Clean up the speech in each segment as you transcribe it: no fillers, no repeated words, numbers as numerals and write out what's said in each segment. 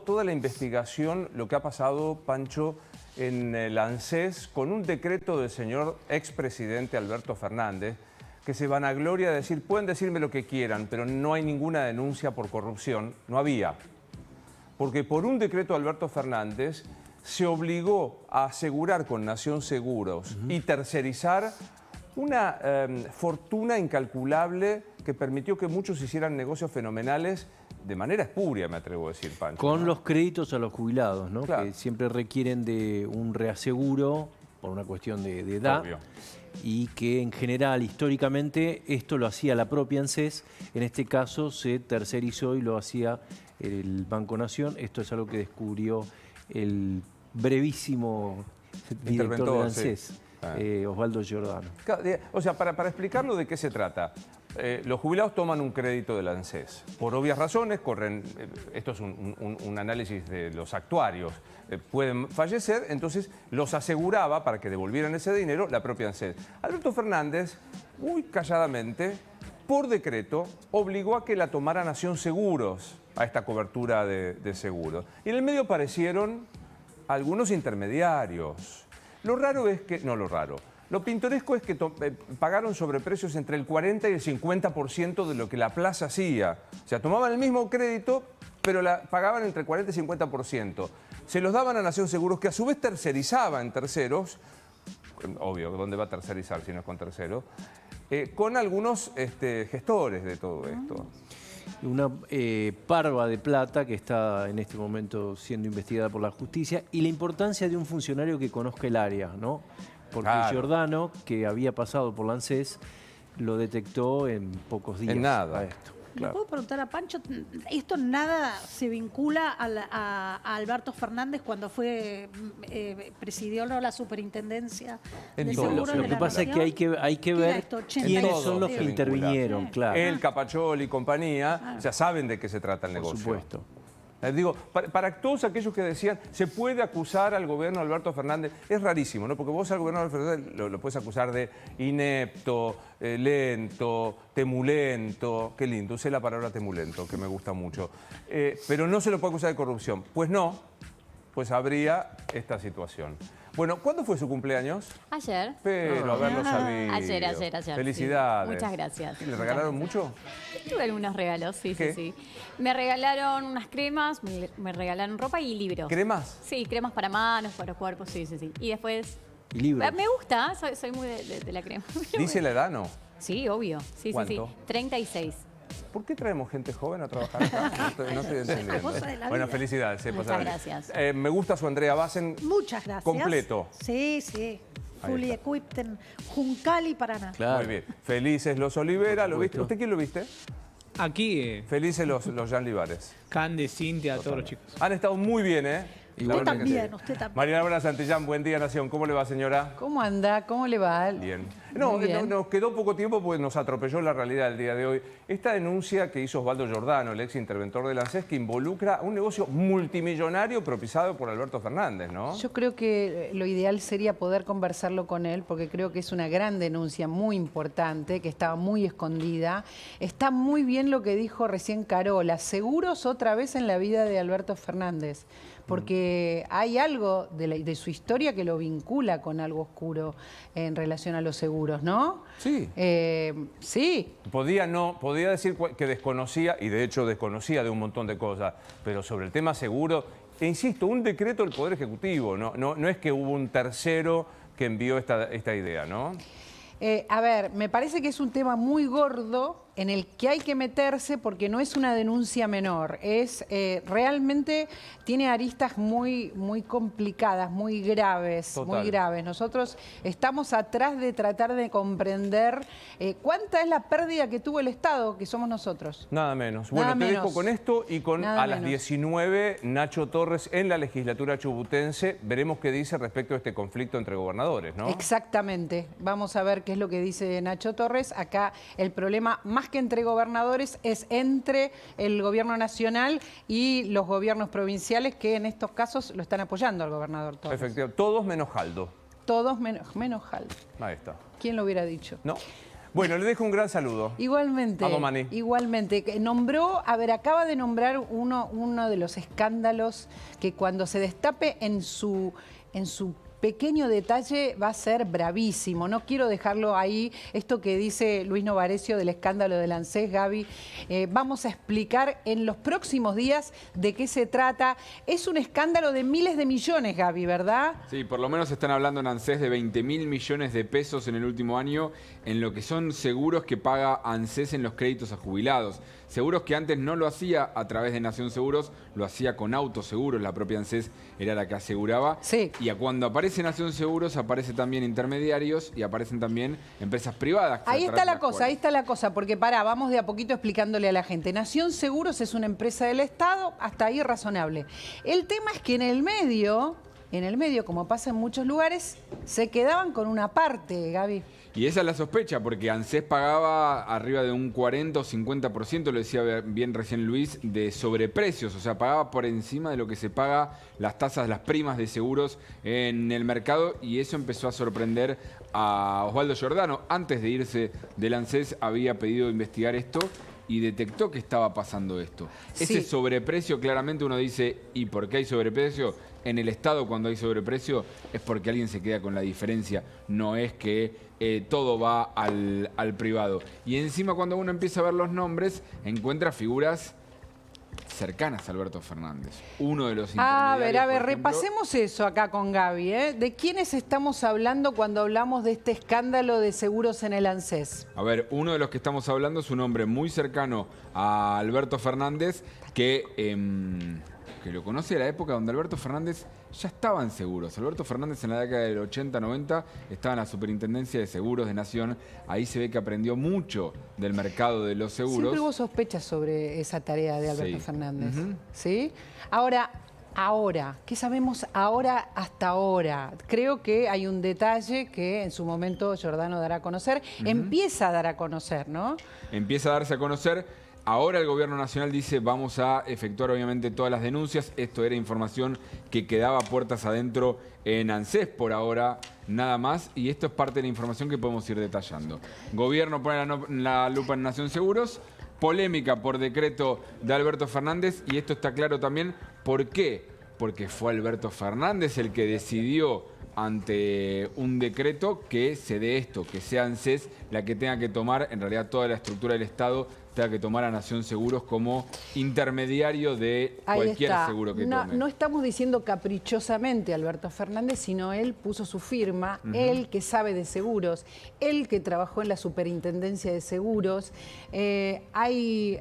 toda la investigación, lo que ha pasado, Pancho, en el ANSES con un decreto del señor expresidente Alberto Fernández, que se vanagloria de decir, pueden decirme lo que quieran, pero no hay ninguna denuncia por corrupción. No había. Porque por un decreto de Alberto Fernández se obligó a asegurar con Nación Seguros y tercerizar una fortuna incalculable que permitió que muchos hicieran negocios fenomenales de manera espuria, me atrevo a decir, Pancho. Con los créditos a los jubilados, ¿no? Claro. Que siempre requieren de un reaseguro por una cuestión de edad. Obvio. Y que en general, históricamente, esto lo hacía la propia ANSES. En este caso se tercerizó y lo hacía el Banco Nación. Esto es algo que descubrió el brevísimo director de ANSES, sí. Osvaldo Giordano. O sea, para explicarlo de qué se trata. Los jubilados toman un crédito del ANSES. Por obvias razones, esto es un análisis de los actuarios, pueden fallecer, entonces los aseguraba para que devolvieran ese dinero la propia ANSES. Alberto Fernández, muy calladamente, por decreto, obligó a que la tomara Nación Seguros a esta cobertura de seguros. Y en el medio aparecieron algunos intermediarios. Lo raro es que, no lo raro, lo pintoresco es que pagaron sobreprecios entre el 40 y el 50% de lo que la plaza hacía. O sea, tomaban el mismo crédito, pero pagaban entre el 40 y 50%. Se los daban a Nación Seguros, que a su vez tercerizaba en terceros, obvio, ¿dónde va a tercerizar si no es con terceros? Con algunos gestores de todo esto. Una parva de plata que está en este momento siendo investigada por la justicia y la importancia de un funcionario que conozca el área, ¿no? Porque claro, Giordano, que había pasado por la ANSES, lo detectó en pocos días. En nada. A esto. ¿Le Claro. puedo preguntar a Pancho? ¿Esto nada se vincula a Alberto Fernández cuando presidió la superintendencia de seguros de Lo que la pasa es Nación? que hay que ver quiénes son los que intervinieron, claro. Él, Capachol y compañía, ya saben de qué se trata el negocio. Por supuesto. Digo, para todos aquellos que decían, se puede acusar al gobierno de Alberto Fernández, es rarísimo, ¿no? Porque vos al gobierno de Alberto Fernández lo puedes acusar de inepto, lento, temulento, qué lindo, usé la palabra temulento, que me gusta mucho, pero no se lo puede acusar de corrupción. Pues no, pues habría esta situación. Bueno, ¿cuándo fue su cumpleaños? Ayer. Pero haberlo sabido. Ayer. Felicidades. Sí. Muchas gracias. ¿Le regalaron mucho? Tuve algunos regalos, sí. Me regalaron unas cremas, me regalaron ropa y libros. ¿Cremas? Sí, cremas para manos, para cuerpo, sí. Y después... ¿Y libros? Me gusta, soy muy de la crema. ¿Dice la edad, no? Sí, obvio. ¿Cuánto? 36. ¿Por qué traemos gente joven a trabajar acá? No estoy entendiendo. Bueno, felicidades. Muchas gracias. Me gusta su Andrea Bassen. Muchas gracias. Completo. Sí. Fully equipped en Juncal y Paraná. Claro. Muy bien. Felices los Olivera. ¿Lo viste? ¿Usted quién lo viste? Aquí, Felices los Jan Libares. Cande, Cintia, todos los chicos. Han estado muy bien, ¿eh? Usted también. Mariana Buena Santillán, buen día, Nación. ¿Cómo le va, señora? ¿Cómo anda? ¿Cómo le va? Bien. Muy bien. Nos quedó poco tiempo porque nos atropelló la realidad del día de hoy. Esta denuncia que hizo Osvaldo Giordano, el ex interventor de la ANSES, que involucra un negocio multimillonario propiciado por Alberto Fernández, ¿no? Yo creo que lo ideal sería poder conversarlo con él, porque creo que es una gran denuncia muy importante, que estaba muy escondida. Está muy bien lo que dijo recién Carola, seguros otra vez en la vida de Alberto Fernández, porque hay algo de su historia que lo vincula con algo oscuro en relación a los seguros, ¿no? Sí. Sí. Podía decir que desconocía, y de hecho desconocía de un montón de cosas, pero sobre el tema seguro, e insisto, un decreto del Poder Ejecutivo, no es que hubo un tercero que envió esta idea, ¿no? A ver, me parece que es un tema muy gordo en el que hay que meterse porque no es una denuncia menor, realmente tiene aristas muy complicadas, muy graves, Total. muy graves. Nosotros estamos atrás de tratar de comprender cuánta es la pérdida que tuvo el Estado, que somos nosotros. Nada menos. Nada Bueno, te menos. dejo con esto y con Nada a las menos. 19, Nacho Torres en la legislatura chubutense. Veremos qué dice respecto a este conflicto entre gobernadores, ¿no? Exactamente. Vamos a ver qué es lo que dice Nacho Torres. Acá el problema, más que entre gobernadores, es entre el gobierno nacional y los gobiernos provinciales, que en estos casos lo están apoyando al gobernador Torres. Efectivamente. Todos menos Jaldo. Todos menos Jaldo. Ahí está. ¿Quién lo hubiera dicho? ¿No? Bueno, le dejo un gran saludo. Igualmente, A Domani. igualmente. Acaba de nombrar uno de los escándalos que cuando se destape en su pequeño detalle va a ser bravísimo. No quiero dejarlo ahí, esto que dice Luis Novarecio del escándalo del ANSES, Gaby. Vamos a explicar en los próximos días de qué se trata. Es un escándalo de miles de millones, Gaby, ¿verdad? Sí, por lo menos están hablando en ANSES de 20.000 millones de pesos en el último año en lo que son seguros que paga ANSES en los créditos a jubilados. Seguros que antes no lo hacía a través de Nación Seguros, lo hacía con autoseguros, la propia ANSES era la que aseguraba. Sí. Y cuando aparece Nación Seguros, aparece también intermediarios y aparecen también empresas privadas. Ahí está la cosa, porque vamos de a poquito explicándole a la gente. Nación Seguros es una empresa del Estado, hasta ahí razonable. El tema es que en el medio, como pasa en muchos lugares, se quedaban con una parte, Gaby. Y esa es la sospecha, porque ANSES pagaba arriba de un 40 o 50%, lo decía bien recién Luis, de sobreprecios. O sea, pagaba por encima de lo que se paga las tasas, las primas de seguros en el mercado. Y eso empezó a sorprender a Osvaldo Giordano. Antes de irse del ANSES había pedido investigar esto y detectó que estaba pasando esto. Sí. Ese sobreprecio, claramente uno dice, ¿y por qué hay sobreprecio? En el Estado, cuando hay sobreprecio, es porque alguien se queda con la diferencia. No es que todo va al privado. Y encima, cuando uno empieza a ver los nombres, encuentra figuras cercanas a Alberto Fernández. Uno de los intermediarios. A ver, por ejemplo, repasemos eso acá con Gaby, ¿eh? ¿De quiénes estamos hablando cuando hablamos de este escándalo de seguros en el ANSES? A ver, uno de los que estamos hablando es un hombre muy cercano a Alberto Fernández que lo conoce de la época donde Alberto Fernández ya estaba en seguros. Alberto Fernández en la década del 80-90 estaba en la Superintendencia de Seguros de Nación. Ahí se ve que aprendió mucho del mercado de los seguros. Siempre hubo sospechas sobre esa tarea de Alberto Sí. Fernández. ¿Sí? Ahora, ¿qué sabemos ahora hasta ahora? Creo que hay un detalle que en su momento Giordano dará a conocer. Empieza a dar a conocer, ¿no? Empieza a darse a conocer. Ahora el Gobierno Nacional dice vamos a efectuar obviamente todas las denuncias. Esto era información que quedaba puertas adentro en ANSES por ahora, nada más. Y esto es parte de la información que podemos ir detallando. Gobierno pone la lupa en Nación Seguros. Polémica por decreto de Alberto Fernández. Y esto está claro también. ¿Por qué? Porque fue Alberto Fernández el que decidió ante un decreto que se dé esto, que sea ANSES la que tenga que tomar, en realidad toda la estructura del Estado tenga que tomar a Nación Seguros como intermediario de cualquier seguro que tome. No estamos diciendo caprichosamente Alberto Fernández, sino él puso su firma, él que sabe de seguros, él que trabajó en la Superintendencia de Seguros. Hay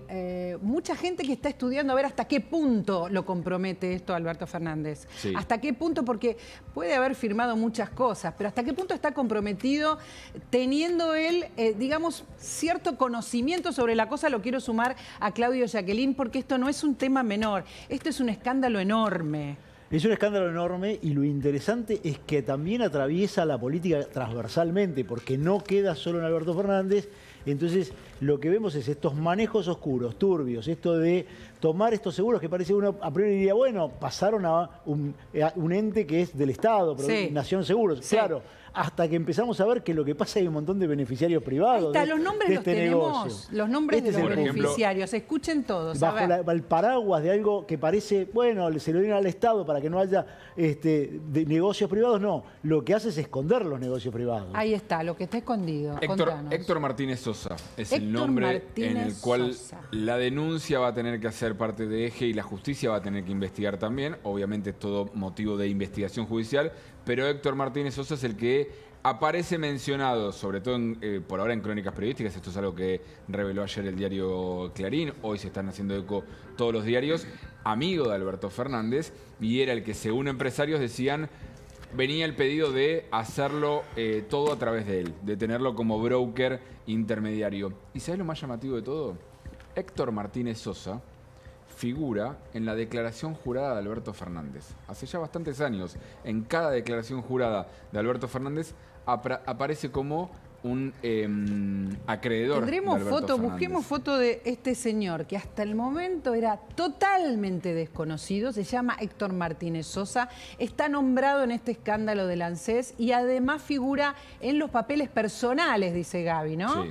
mucha gente que está estudiando a ver hasta qué punto lo compromete esto a Alberto Fernández. Sí. Hasta qué punto, porque puede haber firmado muchas cosas, pero hasta qué punto está comprometido teniendo él, digamos, cierto conocimiento sobre la cosa. Lo quiero sumar a Claudio Jacqueline porque esto no es un tema menor, esto es un escándalo enorme. Es un escándalo enorme y lo interesante es que también atraviesa la política transversalmente porque no queda solo en Alberto Fernández. Entonces lo que vemos es estos manejos oscuros, turbios, esto de tomar estos seguros que parece uno a priori diría, bueno, pasaron a un ente que es del Estado, pero Sí. Nación Seguros, Sí. claro. Hasta que empezamos a ver que lo que pasa hay un montón de beneficiarios privados. Ahí está, los nombres de los este tenemos, negocio. los nombres Este de es los el punto. beneficiarios, escuchen todos. a Bajo ver. el paraguas de algo que parece, bueno, se lo dieron al Estado para que no haya de negocios privados, no. Lo que hace es esconder los negocios privados. Ahí está, lo que está escondido. Contanos. Héctor Martínez Sosa es Héctor el nombre Martínez en el cual Sosa. la denuncia va a tener que hacer parte de Eje y la justicia va a tener que investigar también. Obviamente es todo motivo de investigación judicial, pero Héctor Martínez Sosa es el que aparece mencionado, sobre todo por ahora en crónicas periodísticas. Esto es algo que reveló ayer el diario Clarín, hoy se están haciendo eco todos los diarios, amigo de Alberto Fernández, y era el que, según empresarios decían, venía el pedido de hacerlo todo a través de él, de tenerlo como broker intermediario. ¿Y sabes lo más llamativo de todo? Héctor Martínez Sosa figura en la declaración jurada de Alberto Fernández. Hace ya bastantes años, en cada declaración jurada de Alberto Fernández aparece como un acreedor. Tendremos de Alberto foto, Fernández. busquemos foto de este señor que hasta el momento era totalmente desconocido, se llama Héctor Martínez Sosa, está nombrado en este escándalo del ANSES y además figura en los papeles personales, dice Gaby, ¿no? Sí.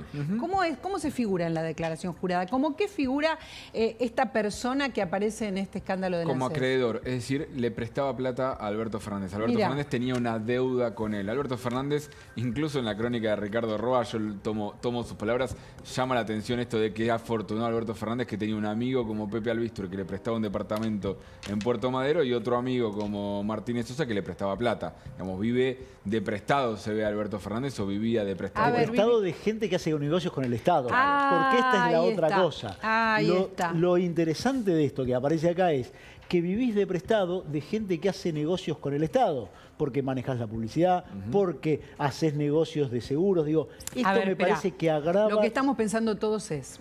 ¿Cómo se figura en la declaración jurada? ¿Cómo qué figura esta persona que aparece en este escándalo del Como ANSES? acreedor, es decir, le prestaba plata a Alberto Fernández. Alberto Mirá. Fernández tenía una deuda con él. Alberto Fernández, incluso en la crónica de Ricardo Roa, yo tomo sus palabras, llama la atención esto de que afortunado Alberto Fernández que tenía un amigo como Pepe Albistur que le prestaba un departamento en Puerto Madero y otro amigo como Martínez Sosa que le prestaba plata. Digamos, vive de prestado, se ve Alberto Fernández, o vivía de prestado. A ver, Prestado de gente que hace negocios con el Estado. Ah, Porque esta es la ahí otra está. cosa. Ahí está. Lo interesante de esto que aparece acá es que vivís de prestado de gente que hace negocios con el Estado, porque manejás la publicidad, porque haces negocios de seguros. Digo, esto A ver, me esperá. parece que agrava... Lo que estamos pensando todos es,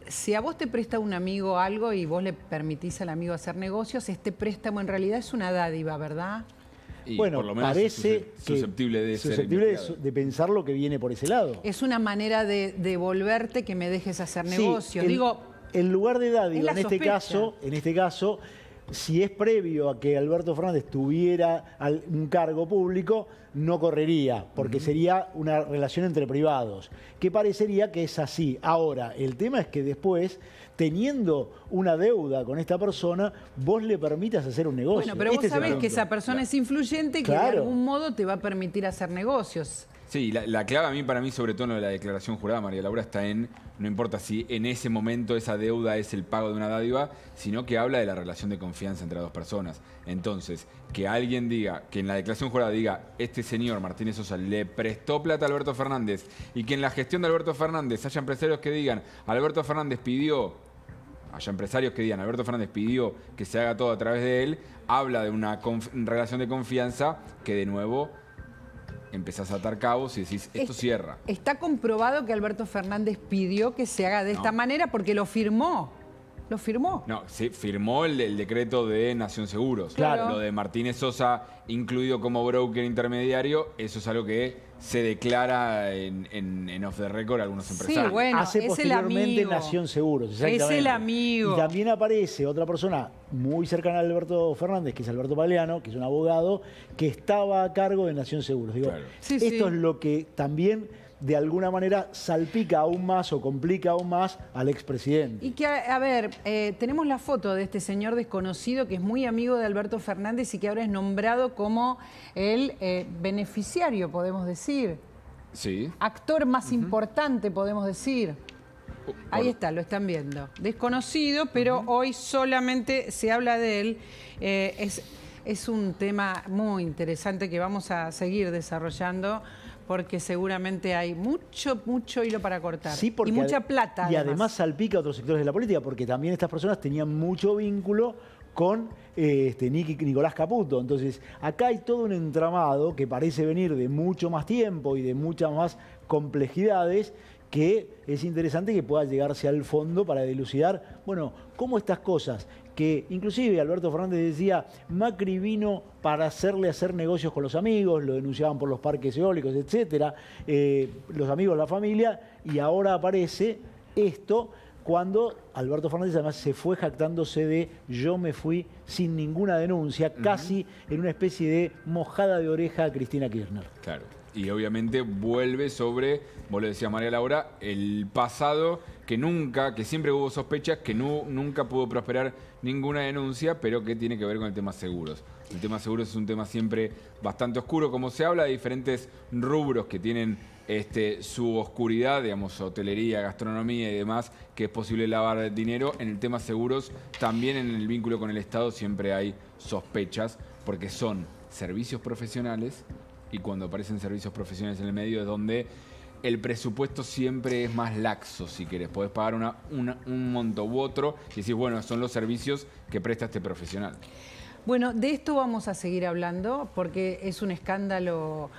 si a vos te presta un amigo algo y vos le permitís al amigo hacer negocios, este préstamo en realidad es una dádiva, ¿verdad? Y Bueno, por lo menos parece susceptible de ser susceptible investigado. de pensar lo que viene por ese lado. Es una manera de devolverte que me dejes hacer negocios. Sí, Digo, en lugar de es dádiva, la en este caso, si es previo a que Alberto Fernández tuviera un cargo público, no correría, porque sería una relación entre privados, que parecería que es así. Ahora, el tema es que después, teniendo una deuda con esta persona, vos le permitas hacer un negocio. bueno, pero Este vos es el sabés que punto. esa persona es influyente y que de Claro. algún modo te va a permitir hacer negocios. Sí, la clave para mí, sobre todo en lo de la declaración jurada, María Laura, está en, no importa si en ese momento esa deuda es el pago de una dádiva, sino que habla de la relación de confianza entre dos personas. Entonces, que alguien diga, que en la declaración jurada diga, este señor Martínez Sosa le prestó plata a Alberto Fernández, y que en la gestión de Alberto Fernández haya empresarios que digan, Alberto Fernández pidió, haya empresarios que digan, Alberto Fernández pidió que se haga todo a través de él, habla de una relación de confianza que de nuevo empezás a atar cabos y decís, esto cierra. Está comprobado que Alberto Fernández pidió que se haga de esta manera porque lo firmó. Lo firmó. No, se firmó el decreto de Nación Seguros. Claro. Lo de Martínez Sosa incluido como broker intermediario, eso es algo que se declara en off the record a algunos empresarios. Sí, bueno, Hace es el posteriormente amigo. Nación Seguros, Es exactamente. el amigo. Y también aparece otra persona muy cercana a Alberto Fernández, que es Alberto Paleano, que es un abogado, que estaba a cargo de Nación Seguros. Digo, Claro. Sí, esto sí. es lo que también de alguna manera salpica aún más o complica aún más al expresidente. Y que, a ver, tenemos la foto de este señor desconocido que es muy amigo de Alberto Fernández y que ahora es nombrado como el beneficiario, podemos decir. Sí. Actor más importante, podemos decir. Ahí está, lo están viendo. Desconocido, pero hoy solamente se habla de él. Es un tema muy interesante que vamos a seguir desarrollando porque seguramente hay mucho hilo para cortar. Sí, porque y mucha plata. Y además salpica a otros sectores de la política, porque también estas personas tenían mucho vínculo con Nicolás Caputo. Entonces, acá hay todo un entramado que parece venir de mucho más tiempo y de muchas más complejidades, que es interesante que pueda llegarse al fondo para dilucidar, bueno, cómo estas cosas, que inclusive Alberto Fernández decía, Macri vino para hacerle hacer negocios con los amigos, lo denunciaban por los parques eólicos, etcétera, los amigos, la familia, y ahora aparece esto cuando Alberto Fernández además se fue jactándose de yo me fui sin ninguna denuncia, casi en una especie de mojada de oreja a Cristina Kirchner. Claro. Y obviamente vuelve sobre, vos lo decías María Laura, el pasado que siempre hubo sospechas, que nunca pudo prosperar ninguna denuncia, pero que tiene que ver con el tema seguros. El tema seguros es un tema siempre bastante oscuro, como se habla de diferentes rubros que tienen su oscuridad, digamos, hotelería, gastronomía y demás, que es posible lavar dinero. En el tema seguros, también en el vínculo con el Estado siempre hay sospechas, porque son servicios profesionales, y cuando aparecen servicios profesionales en el medio es donde el presupuesto siempre es más laxo, si querés. Podés pagar un monto u otro y decís, bueno, son los servicios que presta este profesional. Bueno, de esto vamos a seguir hablando porque es un escándalo